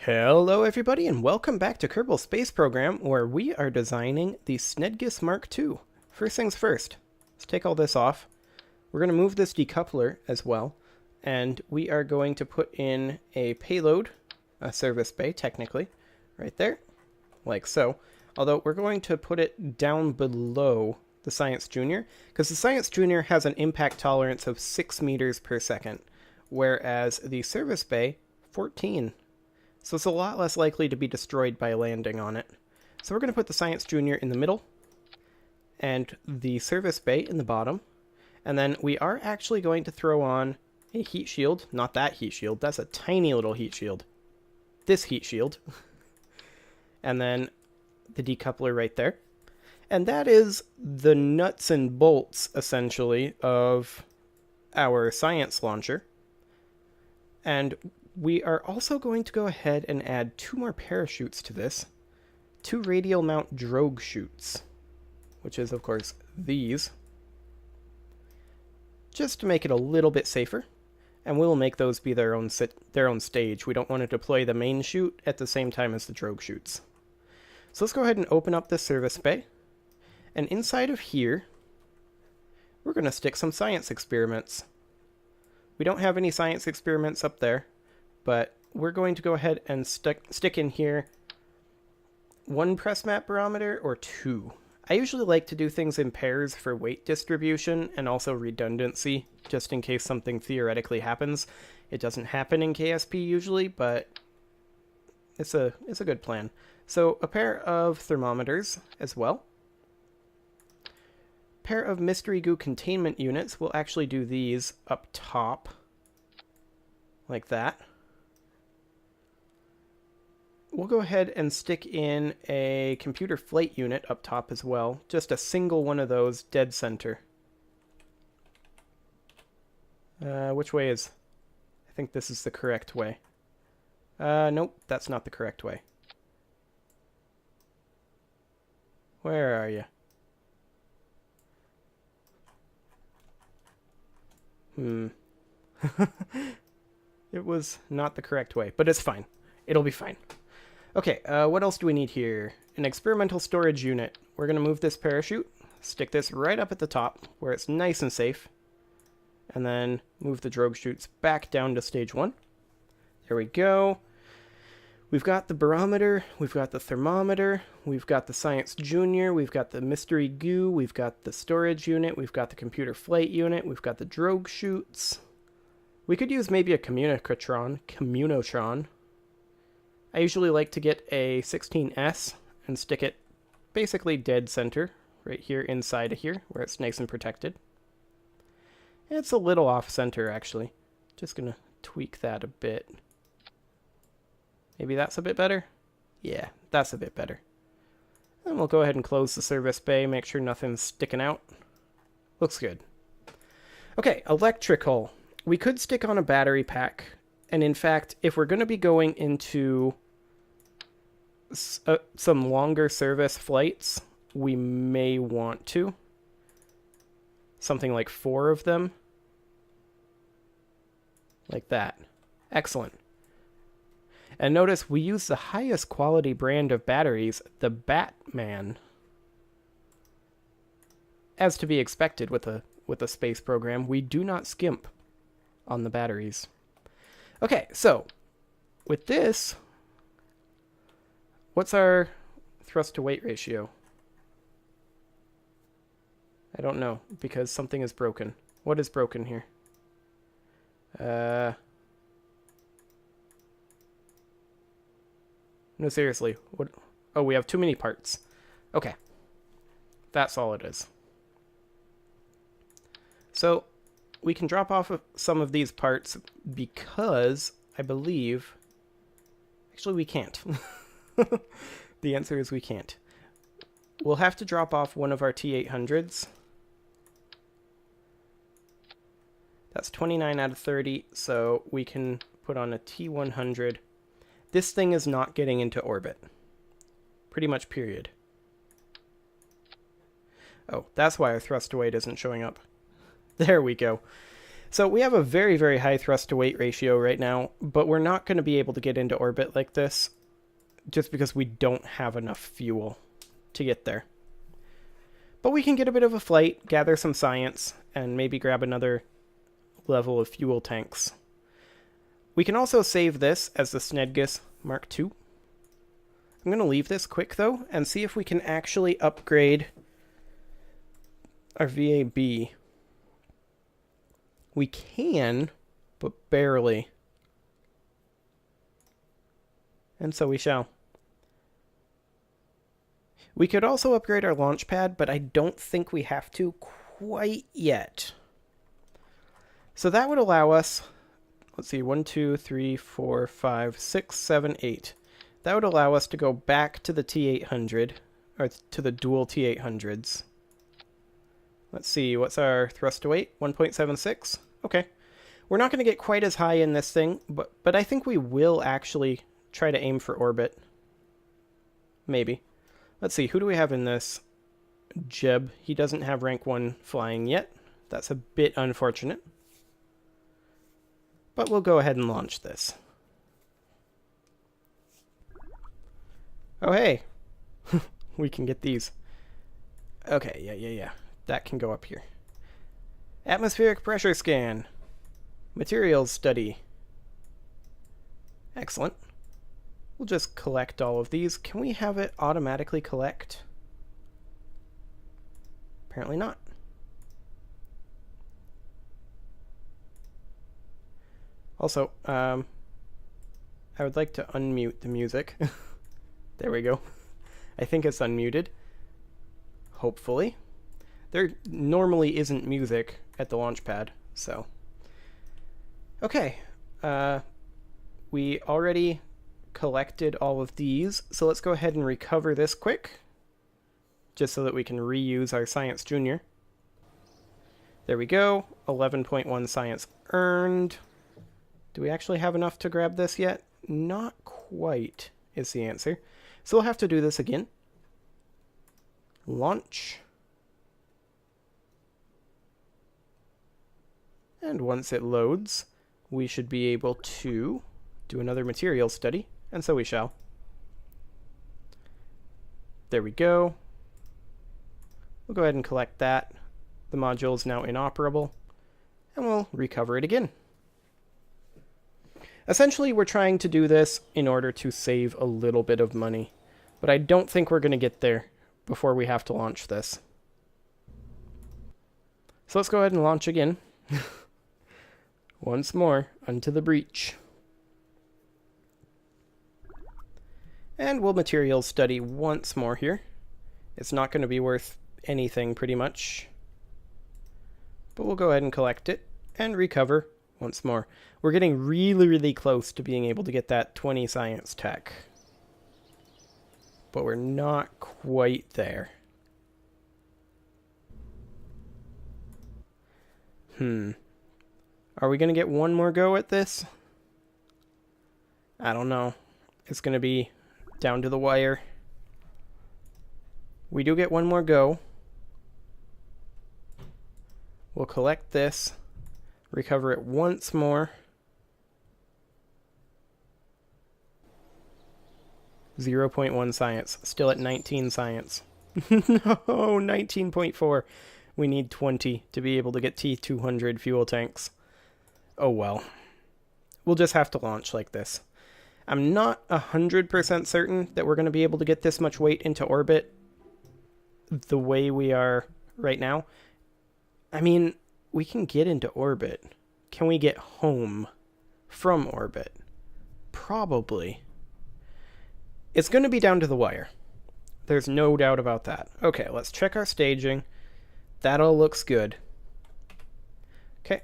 Hello everybody and welcome back to Kerbal Space Program, where we are designing the Snedgis Mark II. First things first, let's take all this off. We're going to move this decoupler as well, and we are going to put in a payload, a service bay technically, right there, like so. Although we're going to put it down below the Science Junior, because the Science Junior has an impact tolerance of 6 meters per second, whereas the service bay, 14. So it's a lot less likely to be destroyed by landing on it. So we're going to put the Science Junior in the middle, and the service bay in the bottom. And then we are actually going to throw on a heat shield. Not that heat shield, that's a tiny little heat shield. This heat shield. And then the decoupler right there. And that is the nuts and bolts, essentially, of our science launcher. And we are also going to go ahead and add 2 more parachutes to this. 2 radial mount drogue chutes, which is, of course, these. Just to make it a little bit safer. And we'll make those be their own stage. We don't want to deploy the main chute at the same time as the drogue chutes. So let's go ahead and open up this service bay. And inside of here, we're going to stick some science experiments. We don't have any science experiments up there, but we're going to go ahead and stick in here 1 press map barometer or 2. I usually like to do things in pairs for weight distribution and also redundancy, just in case something theoretically happens. It doesn't happen in KSP usually, but it's a good plan. So a pair of thermometers as well. Pair of mystery goo containment units. We'll actually do these up top, like that. We'll go ahead and stick in a computer flight unit up top as well. Just a single one of those, dead center. Which way is... I think this is the correct way. Nope, that's not the correct way. Where are you? It was not the correct way, but it's fine. It'll be fine. Okay, what else do we need here? An experimental storage unit. We're going to move this parachute, stick this right up at the top where it's nice and safe, and then move the drogue chutes back down to stage 1. There we go. We've got the barometer, we've got the thermometer, we've got the Science Junior, we've got the mystery goo, we've got the storage unit, we've got the computer flight unit, we've got the drogue chutes. We could use maybe a communotron. I usually like to get a 16S and stick it basically dead center, right here inside of here, where it's nice and protected. It's a little off center, actually. Just gonna tweak that a bit. Maybe that's a bit better? Yeah, that's a bit better. And we'll go ahead and close the service bay, make sure nothing's sticking out. Looks good. Okay, electrical. We could stick on a battery pack. And in fact, if we're going to be going into some longer service flights, we may want to. Something like 4 of them. Like that. Excellent. And notice we use the highest quality brand of batteries, the Batman. As to be expected with a space program, we do not skimp on the batteries. Okay, so with this, what's our thrust to weight ratio? I don't know, because something is broken. What is broken here? No, seriously. What? Oh, we have too many parts. Okay. That's all it is. So we can drop off of some of these parts because I believe... Actually, we can't. The answer is we can't. We'll have to drop off one of our T800s. That's 29 out of 30, so we can put on a T100. This thing is not getting into orbit. Pretty much, period. Oh, that's why our thrust to weight isn't showing up. There we go. So we have a very, very high thrust to weight ratio right now, but we're not going to be able to get into orbit like this just because we don't have enough fuel to get there. But we can get a bit of a flight, gather some science, and maybe grab another level of fuel tanks. We can also save this as the Snedgus Mark II. I'm going to leave this quick, though, and see if we can actually upgrade our VAB. We can, but barely. And so we shall. We could also upgrade our launch pad, but I don't think we have to quite yet. So that would allow us, let's see, 1, 2, 3, 4, 5, 6, 7, 8. That would allow us to go back to the T800, or to the dual T800s. Let's see, what's our thrust to weight? 1.76? Okay. We're not going to get quite as high in this thing, but I think we will actually try to aim for orbit. Maybe. Let's see, who do we have in this? Jeb. He doesn't have rank 1 flying yet. That's a bit unfortunate. But we'll go ahead and launch this. Oh, hey. We can get these. Okay, yeah. That can go up here. Atmospheric pressure scan. Materials study. Excellent. We'll just collect all of these. Can we have it automatically collect? Apparently not. Also, I would like to unmute the music. There we go. I think it's unmuted. Hopefully. There normally isn't music at the launch pad, so. Okay. We already collected all of these, so let's go ahead and recover this quick, just so that we can reuse our Science Junior. There we go. 11.1 science earned. Do we actually have enough to grab this yet? Not quite, is the answer. So we'll have to do this again. Launch. And once it loads, we should be able to do another material study, and so we shall. There we go. We'll go ahead and collect that. The module is now inoperable, and we'll recover it again. Essentially, we're trying to do this in order to save a little bit of money, but I don't think we're going to get there before we have to launch this. So let's go ahead and launch again. Once more, unto the breach. And we'll materials study once more here. It's not going to be worth anything, pretty much. But we'll go ahead and collect it and recover once more. We're getting really, really close to being able to get that 20 science tech. But we're not quite there. Are we going to get one more go at this? I don't know. It's going to be down to the wire. We do get one more go. We'll collect this, recover it once more. 0.1 science. Still at 19 science. No, 19.4. We need 20 to be able to get T200 fuel tanks. Oh well. We'll just have to launch like this. I'm not 100% certain that we're going to be able to get this much weight into orbit the way we are right now. I mean, we can get into orbit. Can we get home from orbit? Probably. It's going to be down to the wire. There's no doubt about that. Okay, let's check our staging. That all looks good. Okay.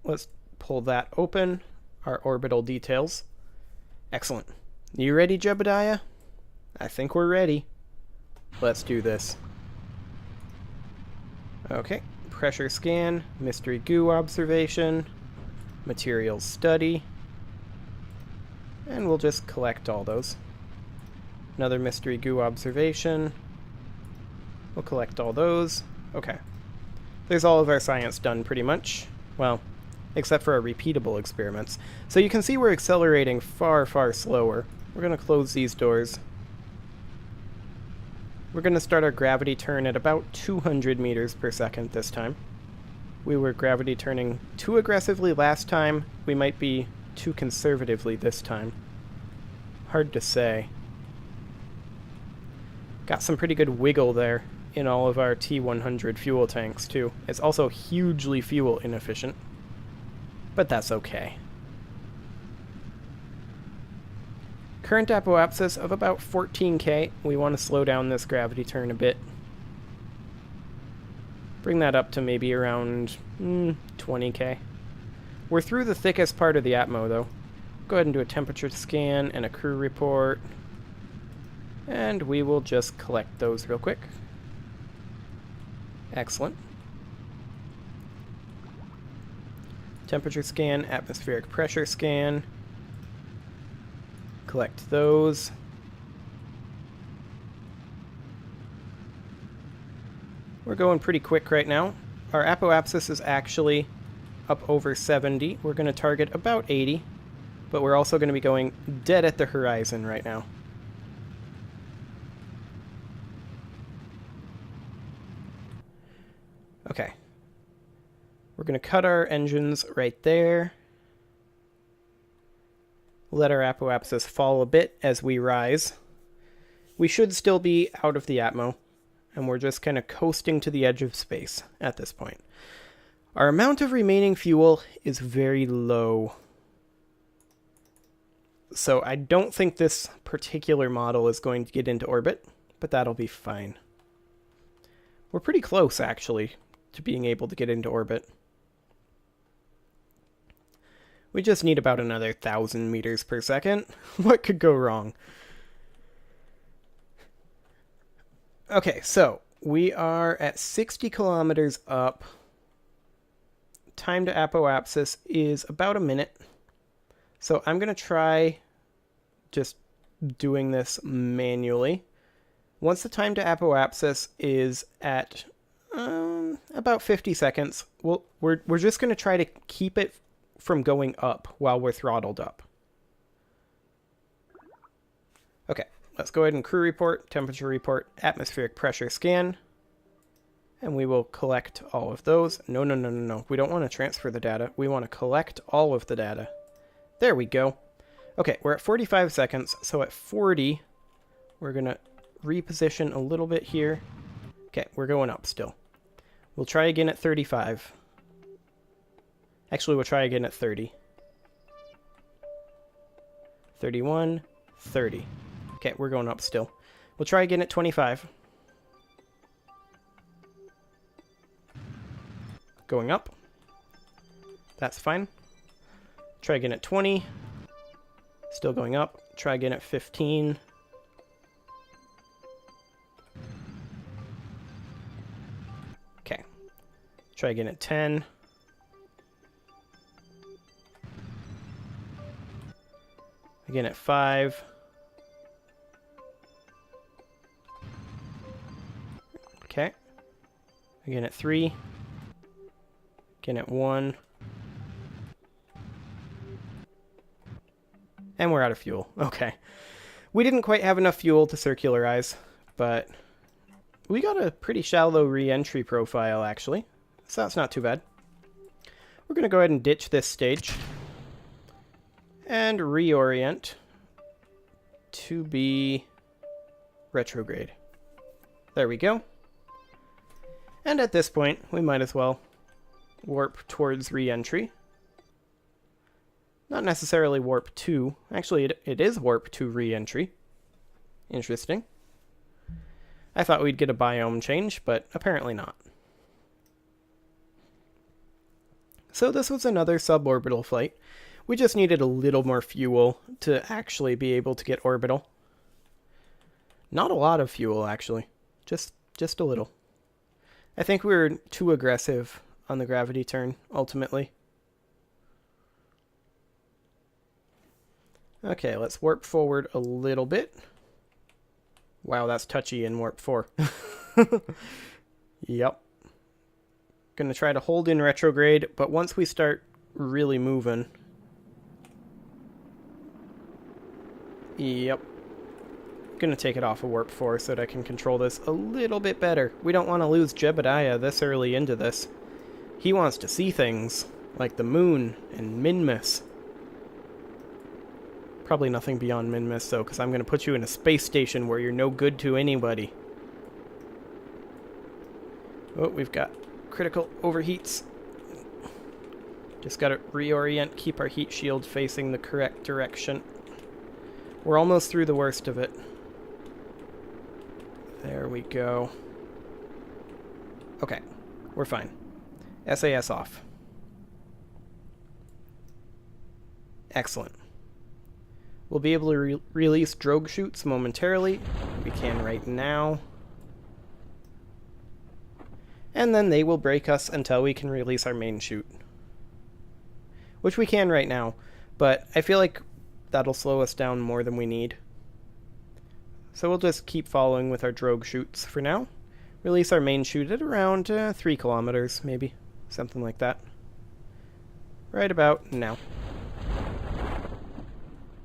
Let's pull that open. Our orbital details. Excellent. You ready, Jebediah? I think we're ready. Let's do this. Okay. Pressure scan. Mystery goo observation. Materials study. And we'll just collect all those. Another mystery goo observation. We'll collect all those. Okay. There's all of our science done, pretty much. Well, except for our repeatable experiments. So you can see we're accelerating far, far slower. We're going to close these doors. We're going to start our gravity turn at about 200 meters per second this time. We were gravity turning too aggressively last time. We might be too conservatively this time. Hard to say. Got some pretty good wiggle there in all of our T100 fuel tanks, too. It's also hugely fuel inefficient, but that's okay. Current apoapsis of about 14K. We want to slow down this gravity turn a bit. Bring that up to maybe around 20K. We're through the thickest part of the atmo, though. Go ahead and do a temperature scan and a crew report. And we will just collect those real quick. Excellent. Temperature scan, atmospheric pressure scan. Collect those. We're going pretty quick right now. Our apoapsis is actually up over 70. We're going to target about 80, but we're also going to be going dead at the horizon right now. Okay. We're going to cut our engines right there. Let our apoapsis fall a bit as we rise. We should still be out of the atmo, and we're just kind of coasting to the edge of space at this point. Our amount of remaining fuel is very low. So I don't think this particular model is going to get into orbit, but that'll be fine. We're pretty close, actually, to being able to get into orbit. We just need about another 1,000 meters per second. What could go wrong? Okay, so we are at 60 kilometers up. Time to apoapsis is about a minute. So I'm going to try just doing this manually. Once the time to apoapsis is at about 50 seconds, we're just going to try to keep it from going up while we're throttled up. Okay, let's go ahead and crew report, temperature report, atmospheric pressure scan, and we will collect all of those. No. We don't want to transfer the data. We want to collect all of the data. There we go. Okay, we're at 45 seconds, so at 40, we're going to reposition a little bit here. Okay, we're going up still. We'll try again at 35. Actually, we'll try again at 30. 31, 30. Okay, we're going up still. We'll try again at 25. Going up. That's fine. Try again at 20. Still going up. Try again at 15. Okay. Try again at 10. Again at 5. Okay. Again at 3. Again at 1. And we're out of fuel. Okay. We didn't quite have enough fuel to circularize, but we got a pretty shallow re-entry profile, actually. So that's not too bad. We're going to go ahead and ditch this stage and reorient to be retrograde. There we go. And at this point, we might as well warp towards re-entry. Not necessarily warp to. Actually, it is warp to re-entry. Interesting. I thought we'd get a biome change, but apparently not. So this was another suborbital flight. We just needed a little more fuel to actually be able to get orbital. Not a lot of fuel, actually. Just a little. I think we were too aggressive on the gravity turn, ultimately. Okay, let's warp forward a little bit. Wow, that's touchy in warp 4. Yep. Gonna try to hold in retrograde, but once we start really moving... Yep. Gonna take it off of Warp 4 so that I can control this a little bit better. We don't want to lose Jebediah this early into this. He wants to see things, like the moon and Minmus. Probably nothing beyond Minmus, though, because I'm gonna put you in a space station where you're no good to anybody. Oh, we've got critical overheats. Just gotta reorient, keep our heat shield facing the correct direction. We're almost through the worst of it. There we go. Okay, we're fine. SAS off. Excellent. We'll be able to release drogue chutes momentarily. We can right now. And then they will break us until we can release our main chute. Which we can right now, but I feel like that'll slow us down more than we need. So we'll just keep following with our drogue chutes for now. Release our main chute at around 3 kilometers, maybe. Something like that. Right about now.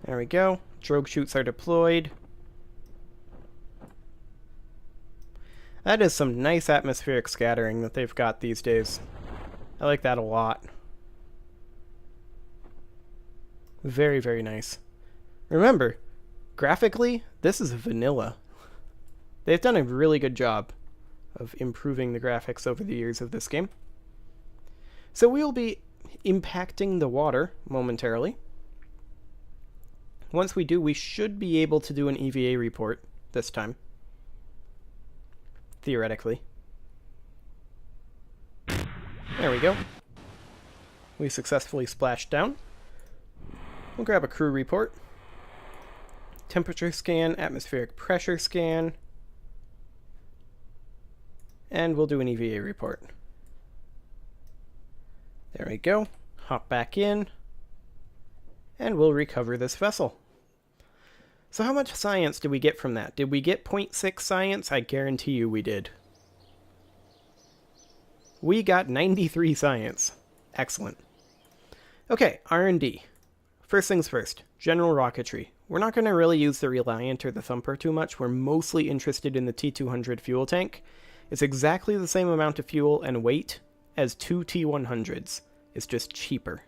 There we go. Drogue chutes are deployed. That is some nice atmospheric scattering that they've got these days. I like that a lot. Very, very nice. Remember, graphically, this is vanilla. They've done a really good job of improving the graphics over the years of this game. So we'll be impacting the water momentarily. Once we do, we should be able to do an EVA report this time. Theoretically. There we go. We successfully splashed down. We'll grab a crew report. Temperature scan, atmospheric pressure scan. And we'll do an EVA report. There we go. Hop back in. And we'll recover this vessel. So how much science did we get from that? Did we get 0.6 science? I guarantee you we did. We got 93 science. Excellent. Okay, R&D. First things first, general rocketry. We're not going to really use the Reliant or the Thumper too much. We're mostly interested in the T-200 fuel tank. It's exactly the same amount of fuel and weight as 2 T-100s. It's just cheaper.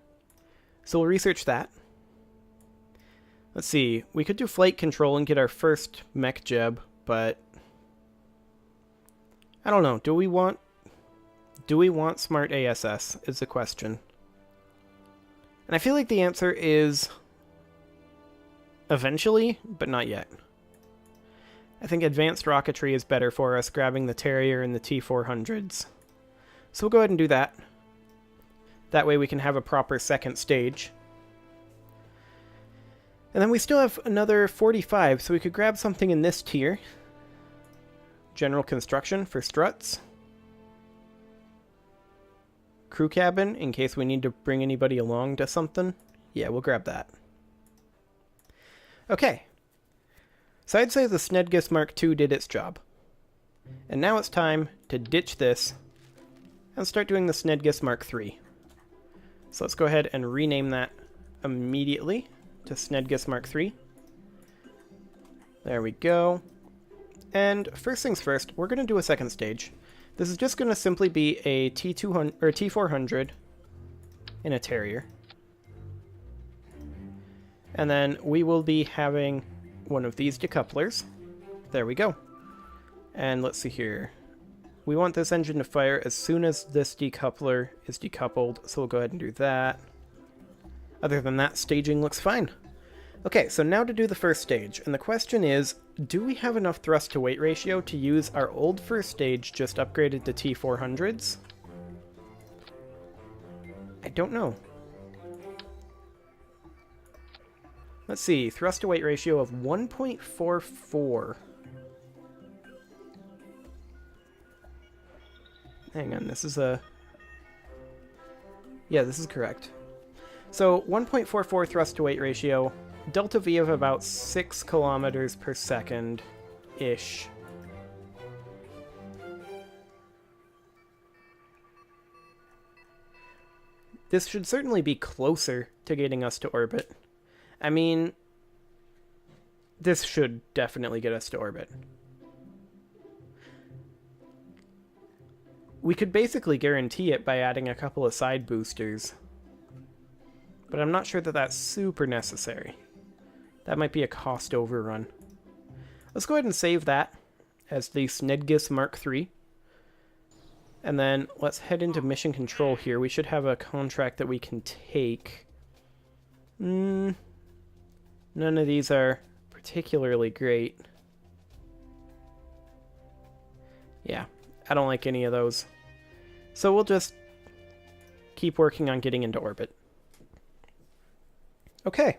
So we'll research that. Let's see, we could do flight control and get our first mech jeb, but I don't know. Do we want smart ASS is the question. And I feel like the answer is eventually, but not yet. I think advanced rocketry is better for us, grabbing the Terrier and the T-400s. So we'll go ahead and do that. That way we can have a proper second stage. And then we still have another 45, so we could grab something in this tier. General construction for struts. Crew cabin, in case we need to bring anybody along to something. Yeah, we'll grab that. Okay. So I'd say the Snedgus Mark II did its job. And now it's time to ditch this and start doing the Snedgus Mark III. So let's go ahead and rename that immediately to Snedgus Mark III. There we go. And first things first, we're going to do a second stage. This is just going to simply be a T200 or T400 in a Terrier. And then we will be having one of these decouplers. There we go. And let's see here. We want this engine to fire as soon as this decoupler is decoupled, so we'll go ahead and do that. Other than that, staging looks fine. Okay, so now to do the first stage, and the question is, do we have enough thrust to weight ratio to use our old first stage just upgraded to T400s? I don't know. Let's see, thrust to weight ratio of 1.44. Hang on, this is a... Yeah, this is correct. So 1.44 thrust to weight ratio, delta V of about 6 kilometers per second-ish. This should certainly be closer to getting us to orbit. I mean, this should definitely get us to orbit. We could basically guarantee it by adding a couple of side boosters. But I'm not sure that that's super necessary. That might be a cost overrun. Let's go ahead and save that as the Snedgis Mark III. And then let's head into mission control here. We should have a contract that we can take. None of these are particularly great. Yeah, I don't like any of those. So we'll just keep working on getting into orbit. Okay.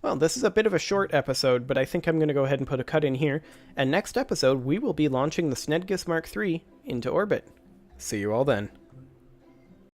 Well, this is a bit of a short episode, but I think I'm going to go ahead and put a cut in here. And next episode, we will be launching the Snedgis Mark III into orbit. See you all then.